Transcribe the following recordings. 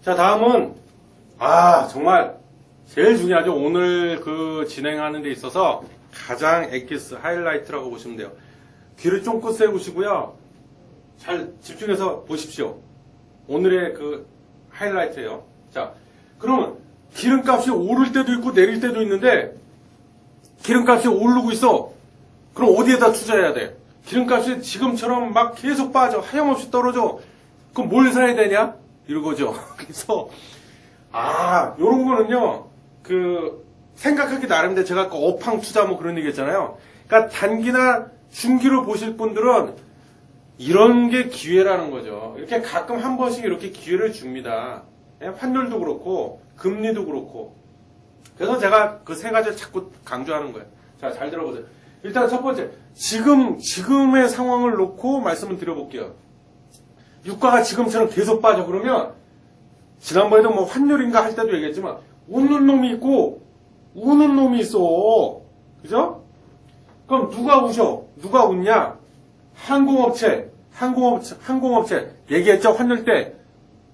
자, 다음은, 정말 제일 중요하죠. 오늘 그 진행하는 데 있어서 가장 엑기스 하이라이트라고 보시면 돼요. 귀를 쫑긋 세우시고요. 잘 집중해서 보십시오. 오늘의 그 하이라이트예요. 자, 그러면 기름값이 오를 때도 있고 내릴 때도 있는데 기름값이 오르고 있어. 그럼 어디에다 투자해야 돼? 기름값이 지금처럼 막 계속 빠져. 하염없이 떨어져. 그럼 뭘 사야 되냐? 이러고죠. 그래서 요런 거는요. 생각하기 나름인데 제가 아까 업황 투자 뭐 그런 얘기 했잖아요. 그러니까 단기나 중기로 보실 분들은 이런 게 기회라는 거죠. 이렇게 가끔 한 번씩 이렇게 기회를 줍니다. 환율도 그렇고 금리도 그렇고. 그래서 제가 그 세 가지를 자꾸 강조하는 거예요. 자, 잘 들어보세요. 일단 첫 번째, 지금의 상황을 놓고 말씀을 드려볼게요. 유가가 지금처럼 계속 빠져. 그러면 지난번에도 뭐 환율인가 할 때도 얘기했지만 웃는 놈이 있고 우는 놈이 있어. 그죠? 그럼 누가 우셔? 누가 웃냐? 항공업체 얘기했죠? 환율 때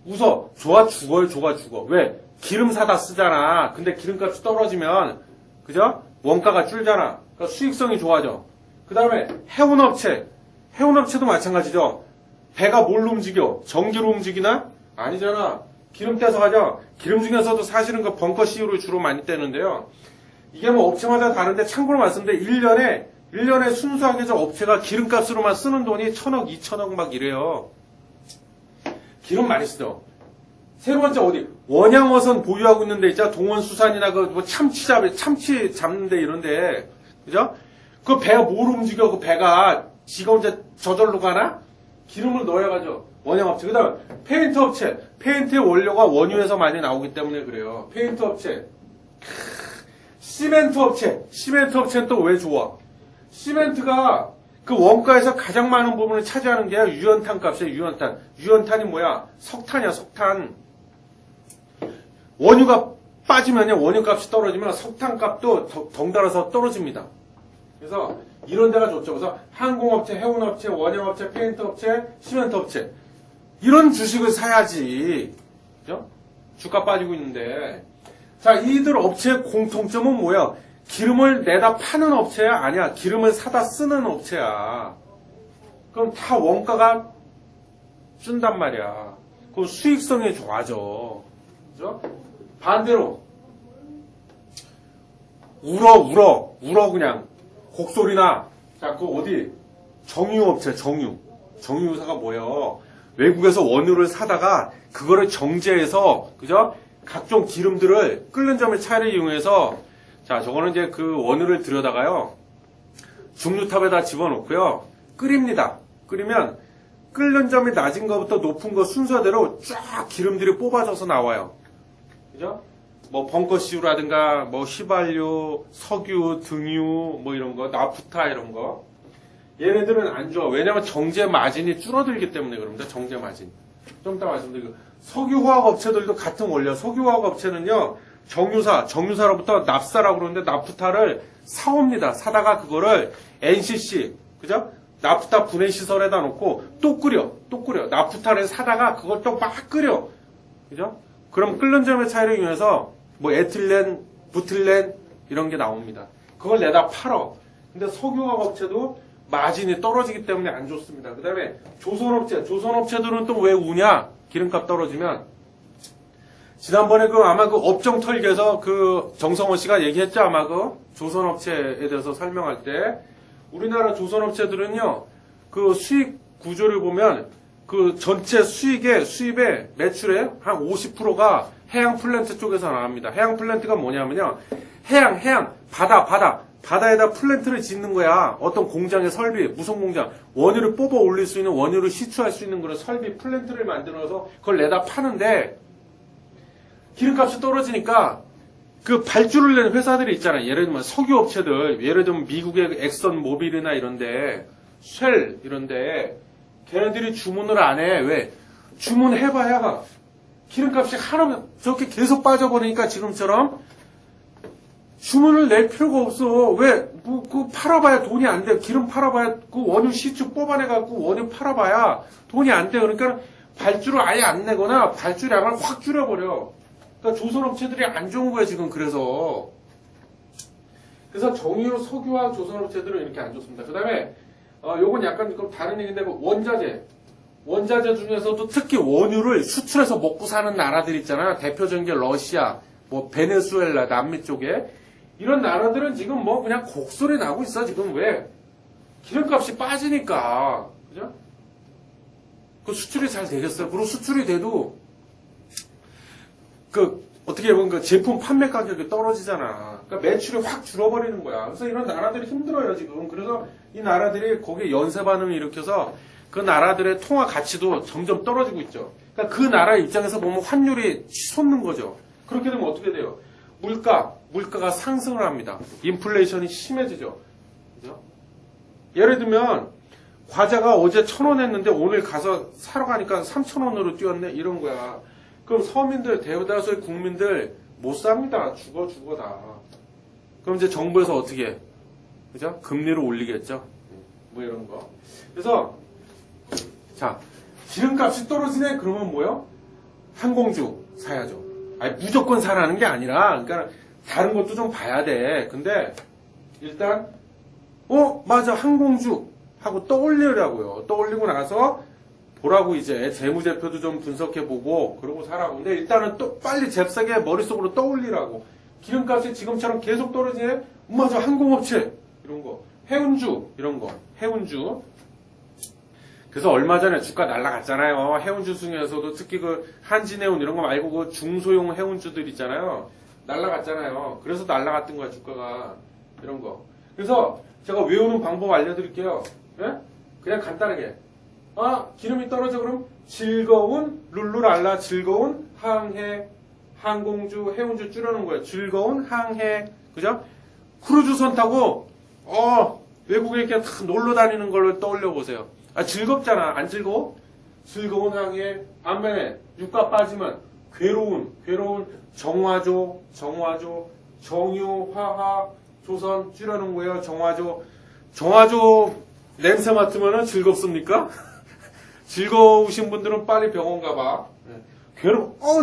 웃어. 좋아 죽어요. 좋아 죽어. 왜? 기름 사다 쓰잖아. 근데 기름값이 떨어지면 그죠? 원가가 줄잖아. 그러니까 수익성이 좋아져. 그 다음에 해운업체도 마찬가지죠. 배가 뭘로 움직여? 전기로 움직이나? 아니잖아. 기름 떼서 가죠. 기름 중에서도 사실은 그 벙커 CU를 주로 많이 떼는데요. 이게 뭐 업체마다 다른데 참고로 말씀드려 1년에 순수하게 저 업체가 기름값으로만 쓰는 돈이 1,000억, 2,000억 막 이래요. 기름 많이 쓰죠. 세 번째 어디? 원양어선 보유하고 있는 데 있잖아. 동원수산이나 뭐 참치 잡는 데 이런데. 그죠? 그 배가 뭘 움직여? 그 배가 지가 혼자 저절로 가나? 기름을 넣어야 가죠. 원양업체. 그 다음에 페인트 업체. 페인트의 원료가 원유에서 많이 나오기 때문에 그래요. 페인트 업체. 시멘트 업체. 시멘트 업체는 또 왜 좋아? 시멘트가 그 원가에서 가장 많은 부분을 차지하는 게 유연탄 값이에요. 유연탄. 유연탄이 뭐야? 석탄이야. 석탄. 원유가 빠지면요. 원유값이 떨어지면 석탄값도 덩달아서 떨어집니다. 그래서 이런 데가 좋죠. 그래서 항공업체, 해운업체, 원양업체, 페인트업체, 시멘트업체 이런 주식을 사야지. 그죠? 주가 빠지고 있는데. 자, 이들 업체의 공통점은 뭐야? 기름을 내다 파는 업체야? 아니야. 기름을 사다 쓰는 업체야. 그럼 다 원가가 준단 말이야. 그럼 수익성이 좋아져. 그죠? 반대로 울어 그냥 곡소리나. 자, 그 어디 정유업체 정유사가 뭐예요? 외국에서 원유를 사다가 그거를 정제해서 그죠? 각종 기름들을 끓는 점의 차이를 이용해서 자, 저거는 이제 그 원유를 들여다가요 중류탑에다 집어넣고요 끓입니다. 끓이면 끓는 점이 낮은 것부터 높은 거 순서대로 쫙 기름들이 뽑아져서 나와요. 그죠? 뭐 벙커CU라든가 뭐 휘발유, 석유, 등유 뭐 이런 거, 나프타 이런 거. 얘네들은 안 좋아. 왜냐면 정제 마진이 줄어들기 때문에 그럽니다. 정제 마진. 좀 이따 말씀드리고. 석유화학 업체들도 같은 원리야. 석유화학 업체는요. 정유사로부터 납사라고 그러는데 나프타를 사옵니다. 사다가 그거를 NCC, 그죠? 나프타 분해 시설에다 놓고 또 끓여. 나프타를 사다가 그걸 또 막 끓여. 그죠? 그럼 끓는 점의 차이를 이용해서 뭐 에틸렌, 부틸렌 이런 게 나옵니다. 그걸 내다 팔어. 근데 석유화학 업체도 마진이 떨어지기 때문에 안 좋습니다. 그 다음에 조선업체들은 또 왜 우냐? 기름값 떨어지면. 지난번에 아마 그 업종 털기에서 그 정성원 씨가 얘기했죠? 아마 그 조선업체에 대해서 설명할 때. 우리나라 조선업체들은요, 그 수익 구조를 보면 그 전체 수입의 매출의 한 50%가 해양 플랜트 쪽에서 나옵니다. 해양 플랜트가 뭐냐면요. 해양, 바다에다 플랜트를 짓는 거야. 어떤 공장의 설비, 무슨 공장, 원유를 뽑아 올릴 수 있는, 원유를 시추할 수 있는 그런 설비 플랜트를 만들어서 그걸 내다 파는데, 기름값이 떨어지니까 그 발주를 내는 회사들이 있잖아요. 예를 들면 석유업체들, 예를 들면 미국의 엑선 모빌이나 이런데, 쉘 이런데, 걔네들이 주문을 안 해. 왜? 주문해봐야 기름값이 하나면 저렇게 계속 빠져버리니까 지금처럼 주문을 낼 필요가 없어. 왜? 그 팔아봐야 돈이 안 돼. 기름 팔아봐야 그 원유 시추 뽑아내갖고 원유 팔아봐야 돈이 안 돼. 그러니까 발주를 아예 안 내거나 발주량을 확 줄여버려. 그러니까 조선업체들이 안 좋은 거야, 지금. 그래서 정유, 석유화 조선업체들은 이렇게 안 좋습니다. 그 다음에, 요건 약간 좀 다른 얘기인데, 원자재. 원자재 중에서도 특히 원유를 수출해서 먹고 사는 나라들 있잖아. 대표적인 게 러시아, 뭐, 베네수엘라, 남미 쪽에. 이런 나라들은 지금 뭐 그냥 곡소리 나고 있어. 지금 왜? 기름값이 빠지니까. 그죠? 그 수출이 잘 되겠어요. 그리고 수출이 돼도, 어떻게 보면 그 제품 판매 가격이 떨어지잖아. 그러니까 매출이 확 줄어버리는 거야. 그래서 이런 나라들이 힘들어요, 지금. 그래서 이 나라들이 거기에 연쇄 반응을 일으켜서 그 나라들의 통화 가치도 점점 떨어지고 있죠. 그러니까 그 나라 입장에서 보면 환율이 치솟는 거죠. 그렇게 되면 어떻게 돼요? 물가가 상승을 합니다. 인플레이션이 심해지죠. 그죠? 예를 들면, 과자가 어제 1,000원 했는데 오늘 가서 사러 가니까 3,000원으로 뛰었네? 이런 거야. 그럼 서민들, 대다수의 국민들 못 삽니다. 죽어 다. 그럼 이제 정부에서 어떻게 해? 그죠? 금리를 올리겠죠? 뭐 이런 거. 그래서, 자, 기름값이 떨어지네? 그러면 뭐요? 항공주 사야죠. 아니, 무조건 사라는 게 아니라, 그러니까, 다른 것도 좀 봐야 돼. 근데, 일단, 맞아, 항공주 하고 떠올리라고요. 떠올리고 나서, 보라고 이제, 재무제표도 좀 분석해보고, 그러고 사라고. 근데 일단은 또 빨리 잽싸게 머릿속으로 떠올리라고. 기름값이 지금처럼 계속 떨어지네? 맞아, 항공업체. 이런 거. 해운주. 이런 거. 해운주. 그래서 얼마 전에 주가 날라갔잖아요. 해운주 중에서도 특히 그 한진해운 이런 거 말고 그 중소형 해운주들 있잖아요. 날라갔잖아요. 그래서 날라갔던 거야, 주가가. 이런 거. 그래서 제가 외우는 방법 알려드릴게요. 예? 그냥 간단하게. 기름이 떨어져 그럼 즐거운 룰루랄라 즐거운 항해 항공주 해운주 줄여놓은 거예요. 즐거운 항해. 그죠? 크루즈선 타고 외국에 이렇게 다 놀러 다니는 걸 떠올려 보세요. 즐겁잖아. 안 즐거워? 즐거운 항해. 반면에 유가 빠지면 괴로운 정화조, 정유, 화학, 조선 줄여놓은 거예요. 정화조 냄새 맡으면 즐겁습니까? 즐거우신 분들은 빨리 병원 가봐.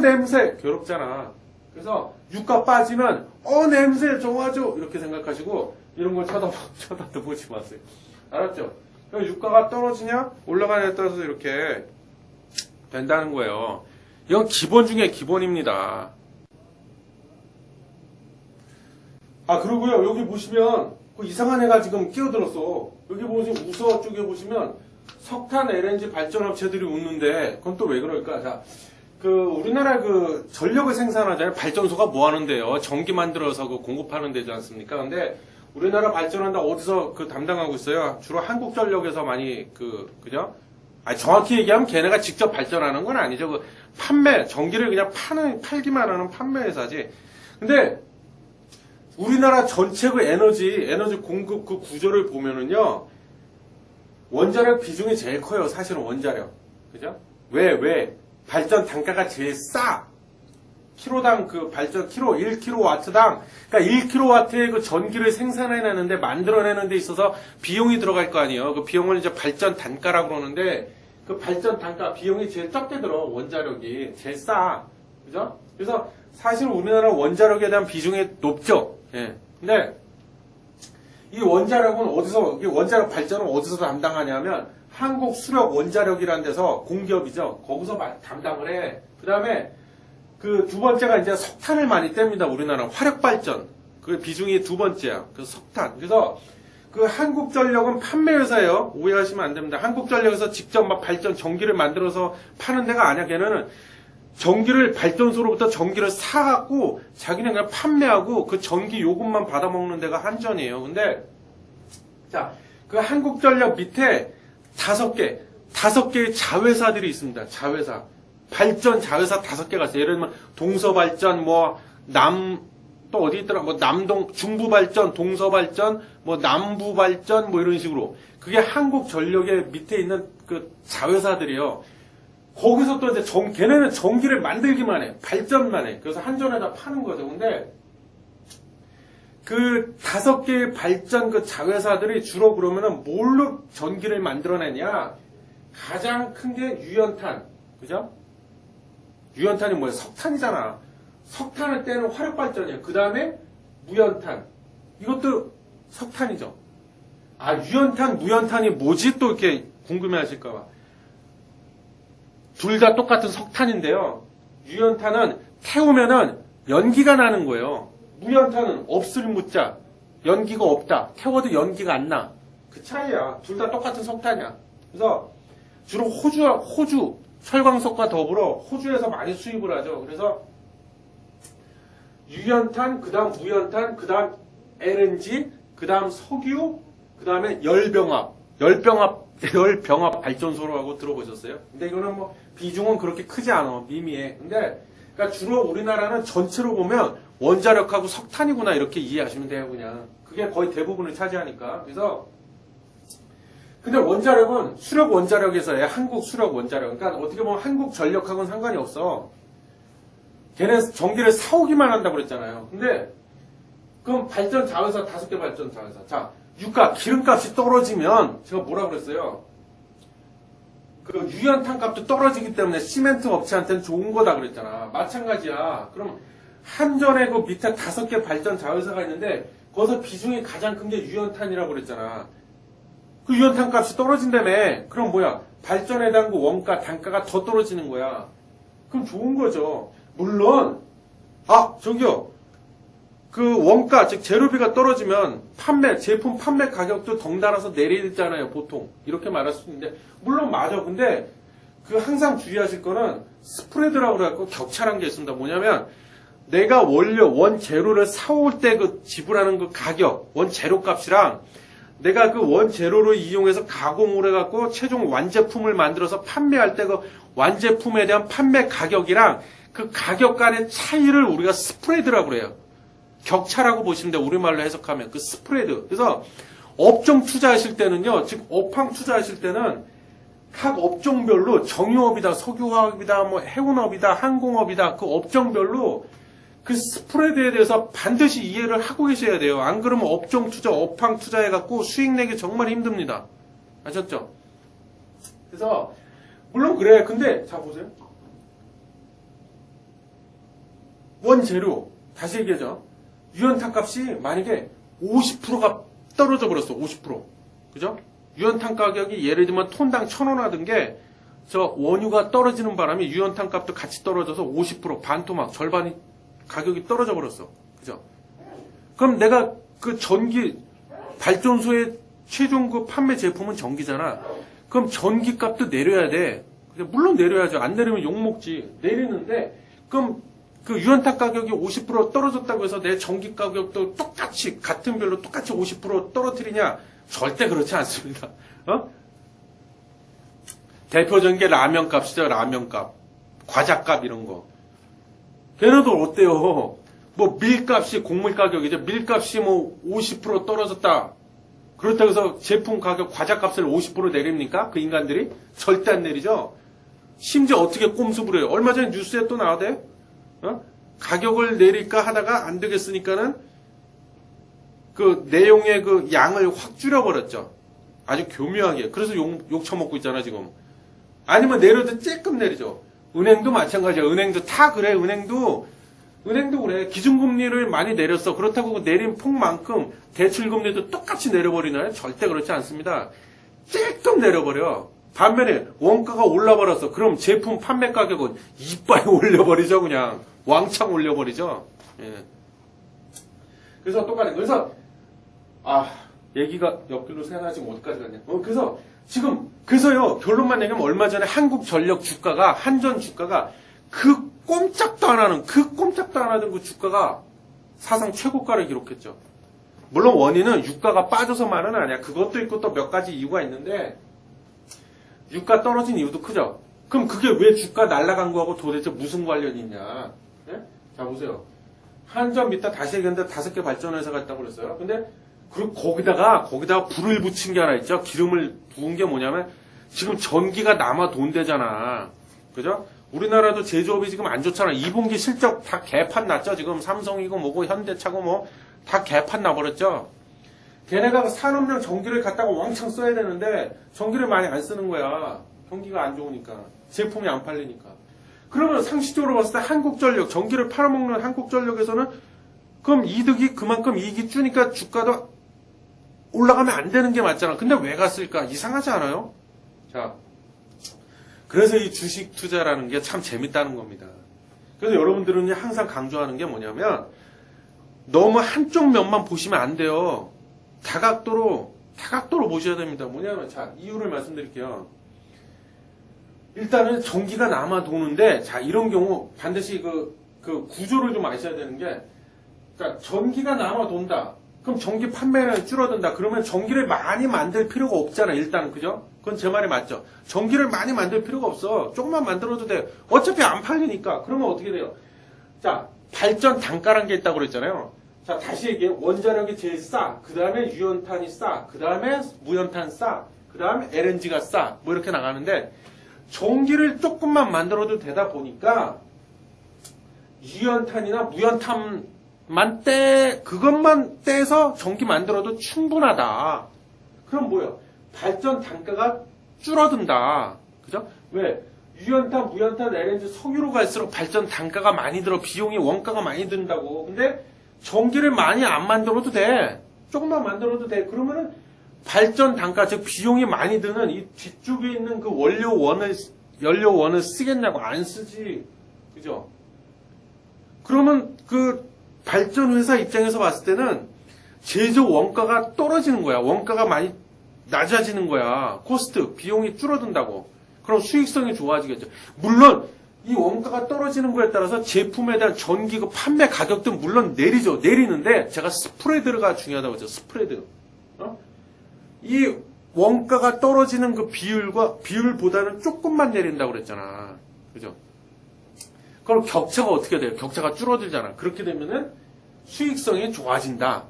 냄새! 괴롭잖아. 그래서 유가 빠지면 냄새, 정화조 이렇게 생각하시고 이런 걸 쳐다도 보지 마세요. 알았죠? 유가가 떨어지냐 올라가냐에 따라서 이렇게 된다는 거예요. 이건 기본 중에 기본입니다. 그리고요 여기 보시면 그 이상한 애가 지금 끼어들었어. 여기 보시면 우서 쪽에 보시면 석탄 LNG 발전업체들이 웃는데 그건 또 왜 그럴까? 자, 우리나라 전력을 생산하잖아요. 발전소가 뭐 하는데요? 전기 만들어서 공급하는 데지 않습니까? 근데 우리나라 발전한다 어디서 담당하고 있어요? 주로 한국전력에서 많이 그죠? 정확히 얘기하면 걔네가 직접 발전하는 건 아니죠. 전기를 그냥 팔기만 하는 판매 회사지. 근데 우리나라 전체 에너지 공급 구조를 보면은요, 원자력 비중이 제일 커요. 사실은 원자력. 그죠? 왜? 발전 단가가 제일 싸. 키로당 발전, 1kW당, 그러니까 1kW의 전기를 생산해내는데, 만들어내는 데 있어서 비용이 들어갈 거 아니에요. 그 비용을 이제 발전 단가라고 그러는데, 그 발전 단가, 비용이 제일 적게 들어. 원자력이. 제일 싸. 그죠? 그래서 사실 우리나라 원자력에 대한 비중이 높죠. 예. 근데, 이 원자력 발전은 어디서 담당하냐면, 한국수력 원자력이라는 데서 공기업이죠. 거기서 담당을 해. 그 다음에, 두 번째가 이제 석탄을 많이 뗍니다. 우리나라 화력발전. 그 비중이 두 번째야. 석탄. 그래서, 한국전력은 판매회사예요. 오해하시면 안 됩니다. 한국전력에서 직접 전기를 만들어서 파는 데가 아니야. 걔네는 전기를 발전소로부터 전기를 사갖고 자기는 그냥 판매하고 그 전기 요금만 받아먹는 데가 한전이에요. 근데 자, 한국전력 밑에 5개의 자회사들이 있습니다. 자회사. 발전 자회사 5개가 있어요. 예를 들면 동서발전, 또 어디 있더라? 중부발전, 동서발전, 남부발전, 이런 식으로. 그게 한국전력의 밑에 있는 자회사들이요. 거기서 또 이제 걔네는 전기를 만들기만 해. 발전만 해. 그래서 한전에다 파는 거죠. 근데 5개의 발전 자회사들이 주로 그러면은 뭘로 전기를 만들어내냐? 가장 큰 게 유연탄. 그죠? 유연탄이 뭐야? 석탄이잖아. 석탄을 떼는 화력발전이야. 그 다음에 무연탄. 이것도 석탄이죠. 아, 유연탄, 무연탄이 뭐지? 또 이렇게 궁금해 하실까봐. 둘 다 똑같은 석탄인데요. 유연탄은 태우면은 연기가 나는 거예요. 무연탄은 없을 무자. 연기가 없다. 태워도 연기가 안 나. 그 차이야. 둘 다 똑같은 석탄이야. 그래서 주로 호주, 철광석과 더불어 호주에서 많이 수입을 하죠. 그래서 유연탄, 그 다음 무연탄, 그 다음 LNG, 그 다음 석유, 그 다음에 열병합 발전소로 하고 들어보셨어요? 근데 이거는 뭐 비중은 그렇게 크지 않아. 미미해. 근데 그러니까 주로 우리나라는 전체로 보면 원자력하고 석탄이구나 이렇게 이해하시면 돼요. 그냥 그게 거의 대부분을 차지하니까. 그래서 근데 원자력은 수력 원자력에서 해. 한국 수력 원자력. 그러니까 어떻게 보면 한국 전력하고는 상관이 없어. 걔네 전기를 사오기만 한다고 그랬잖아요. 근데 그럼 발전 자회사 5개 발전 자회사. 자, 유가 기름값이 떨어지면 제가 뭐라 그랬어요? 그 유연탄 값도 떨어지기 때문에 시멘트 업체한테는 좋은 거다 그랬잖아. 마찬가지야. 그럼 한전에 그 밑에 5개 발전 자회사가 있는데 거기서 비중이 가장 큰 게 유연탄이라고 그랬잖아. 그 유연탄 값이 떨어진다며. 그럼 뭐야? 발전에 대한 그 원가, 단가가 더 떨어지는 거야. 그럼 좋은 거죠. 물론 저기요. 그 원가, 즉 재료비가 떨어지면 제품 판매 가격도 덩달아서 내리잖아요, 보통. 이렇게 말할 수 있는데, 물론 맞아. 근데 그 항상 주의하실 거는 스프레드라고 그래갖고 격차란 게 있습니다. 뭐냐면 내가 원재료를 사올 때 그 지불하는 그 가격, 원재료 값이랑 내가 그 원재료를 이용해서 가공을 해갖고 최종 완제품을 만들어서 판매할 때 그 완제품에 대한 판매 가격이랑 그 가격 간의 차이를 우리가 스프레드라고 그래요. 격차라고 보시면 돼요. 우리말로 해석하면 그 스프레드. 그래서 업종 투자하실 때는요. 즉 업황 투자하실 때는 각 업종별로 정유업이다, 석유화학이다, 뭐 해운업이다, 항공업이다 그 업종별로 그 스프레드에 대해서 반드시 이해를 하고 계셔야 돼요. 안 그러면 업종 투자, 업황 투자해갖고 수익 내기 정말 힘듭니다. 아셨죠? 그래서 물론 그래. 근데 자 보세요. 원재료 다시 얘기하죠. 유연탄 값이 만약에 50%가 떨어져 버렸어. 50%. 그죠? 유연탄 가격이 예를 들면 톤당 1,000원 하던 게 저 원유가 떨어지는 바람에 유연탄 값도 같이 떨어져서 50% 반토막 절반이 가격이 떨어져 버렸어. 그죠? 그럼 내가 그 전기 발전소의 최종 그 판매 제품은 전기잖아. 그럼 전기 값도 내려야 돼. 물론 내려야죠. 안 내리면 욕먹지. 내리는데 그럼 그 유연탄 가격이 50% 떨어졌다고 해서 내 전기 가격도 똑같이 같은 별로 똑같이 50% 떨어뜨리냐? 절대 그렇지 않습니다. 대표적인 게 라면 값이죠. 라면 값, 과자 값 이런 거. 걔네들 어때요? 뭐 밀값이 곡물 가격이죠. 밀값이 뭐 50% 떨어졌다. 그렇다고 해서 제품 가격 과자 값을 50% 내립니까? 그 인간들이 절대 안 내리죠. 심지어 어떻게 꼼수부를 해요? 얼마 전에 뉴스에 또 나와대. 가격을 내릴까 하다가 안 되겠으니까는 그 내용의 그 양을 확 줄여버렸죠. 아주 교묘하게. 그래서 욕 처먹고 있잖아, 지금. 아니면 내려도 쬐끔 내리죠. 은행도 마찬가지야. 은행도 다 그래. 은행도 그래. 기준금리를 많이 내렸어. 그렇다고 그 내린 폭만큼 대출금리도 똑같이 내려버리나요? 절대 그렇지 않습니다. 쬐끔 내려버려. 반면에 원가가 올라버렸어. 그럼 제품 판매 가격은 이빨 올려버리죠. 그냥 왕창 올려버리죠. 예. 그래서 똑같네. 그래서 얘기가 옆길로 새나 지금 어디까지 갔냐. 그래서요 결론만 내면 얼마 전에 한국전력 주가가 한전 주가가 그 꼼짝도 안 하는 그 주가가 사상 최고가를 기록했죠. 물론 원인은 유가가 빠져서만은 아니야. 그것도 있고 또 몇 가지 이유가 있는데 유가 떨어진 이유도 크죠. 그럼 그게 왜 주가 날아간 거하고 도대체 무슨 관련이 있냐? 네? 자 보세요. 한전 밑에 다시 얘기했는데 5개 발전회사가 있다고 그랬어요. 근데 그리고 거기다가 불을 붙인 게 하나 있죠. 기름을 부은 게 뭐냐면 지금 전기가 남아 돈대잖아. 그죠? 우리나라도 제조업이 지금 안 좋잖아. 2분기 실적 다 개판 났죠. 지금 삼성이고 뭐고 현대차고 뭐 다 개판 나버렸죠. 걔네가 산업용 전기를 갖다가 왕창 써야 되는데 전기를 많이 안 쓰는 거야. 경기가 안 좋으니까. 제품이 안 팔리니까. 그러면 상식적으로 봤을 때 한국전력, 전기를 팔아먹는 한국전력에서는 그럼 이득이 그만큼 이익이 주니까 주가도 올라가면 안 되는 게 맞잖아. 근데 왜 갔을까? 이상하지 않아요? 자, 그래서 이 주식 투자라는 게 참 재밌다는 겁니다. 그래서 여러분들은 항상 강조하는 게 뭐냐면 너무 한쪽 면만 보시면 안 돼요. 다각도로 보셔야 됩니다. 뭐냐면 자, 이유를 말씀드릴게요. 일단은 전기가 남아 도는데 자, 이런 경우 반드시 그 구조를 좀 아셔야 되는 게 그러니까 전기가 남아 돈다. 그럼 전기 판매량이 줄어든다. 그러면 전기를 많이 만들 필요가 없잖아. 일단은 그죠? 그건 제 말이 맞죠. 전기를 많이 만들 필요가 없어. 조금만 만들어도 돼. 어차피 안 팔리니까. 그러면 어떻게 돼요? 자, 발전 단가라는 게 있다고 그랬잖아요. 자, 다시 얘기해. 원자력이 제일 싸. 그 다음에 유연탄이 싸. 그 다음에 무연탄 싸. 그 다음에 LNG가 싸. 뭐 이렇게 나가는데 전기를 조금만 만들어도 되다 보니까 유연탄이나 무연탄만 그것만 떼서 전기 만들어도 충분하다. 그럼 뭐예요? 발전 단가가 줄어든다. 그죠? 왜? 유연탄, 무연탄, LNG, 석유로 갈수록 발전 단가가 많이 들어. 비용이 원가가 많이 든다고. 근데 전기를 많이 안 만들어도 돼. 조금만 만들어도 돼. 그러면은 발전 단가, 즉 비용이 많이 드는 이 뒤쪽에 있는 그 연료원을 쓰겠냐고. 안 쓰지. 그죠? 그러면 그 발전회사 입장에서 봤을 때는 제조 원가가 떨어지는 거야. 원가가 많이 낮아지는 거야. 코스트, 비용이 줄어든다고. 그럼 수익성이 좋아지겠죠. 물론 이 원가가 떨어지는 거에 따라서 제품에 대한 전기 그 판매 가격도 물론 내리죠. 내리는데 제가 스프레드가 중요하다고 했죠. 스프레드. 이 원가가 떨어지는 그 비율보다는 조금만 내린다고 그랬잖아. 그죠? 그럼 격차가 어떻게 돼요? 격차가 줄어들잖아. 그렇게 되면은 수익성이 좋아진다.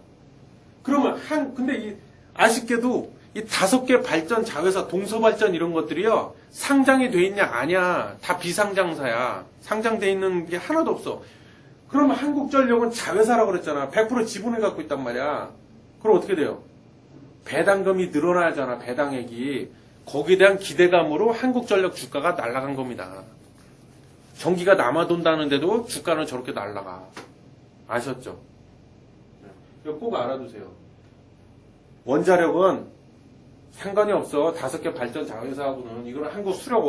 그러면 근데 아쉽게도 이 5개 발전 자회사, 동서발전 이런 것들이요. 상장이 돼 있냐? 아니야. 다 비상장사야. 상장돼 있는 게 하나도 없어. 그러면 한국전력은 자회사라고 그랬잖아. 100% 지분을 갖고 있단 말이야. 그럼 어떻게 돼요? 배당금이 늘어나잖아. 배당액이. 거기에 대한 기대감으로 한국전력 주가가 날아간 겁니다. 전기가 남아돈다는데도 주가는 저렇게 날아가. 아셨죠? 이거 꼭 알아두세요. 원자력은 상관이 없어. 5개 발전 자회사하고는. 이거는 한국 수력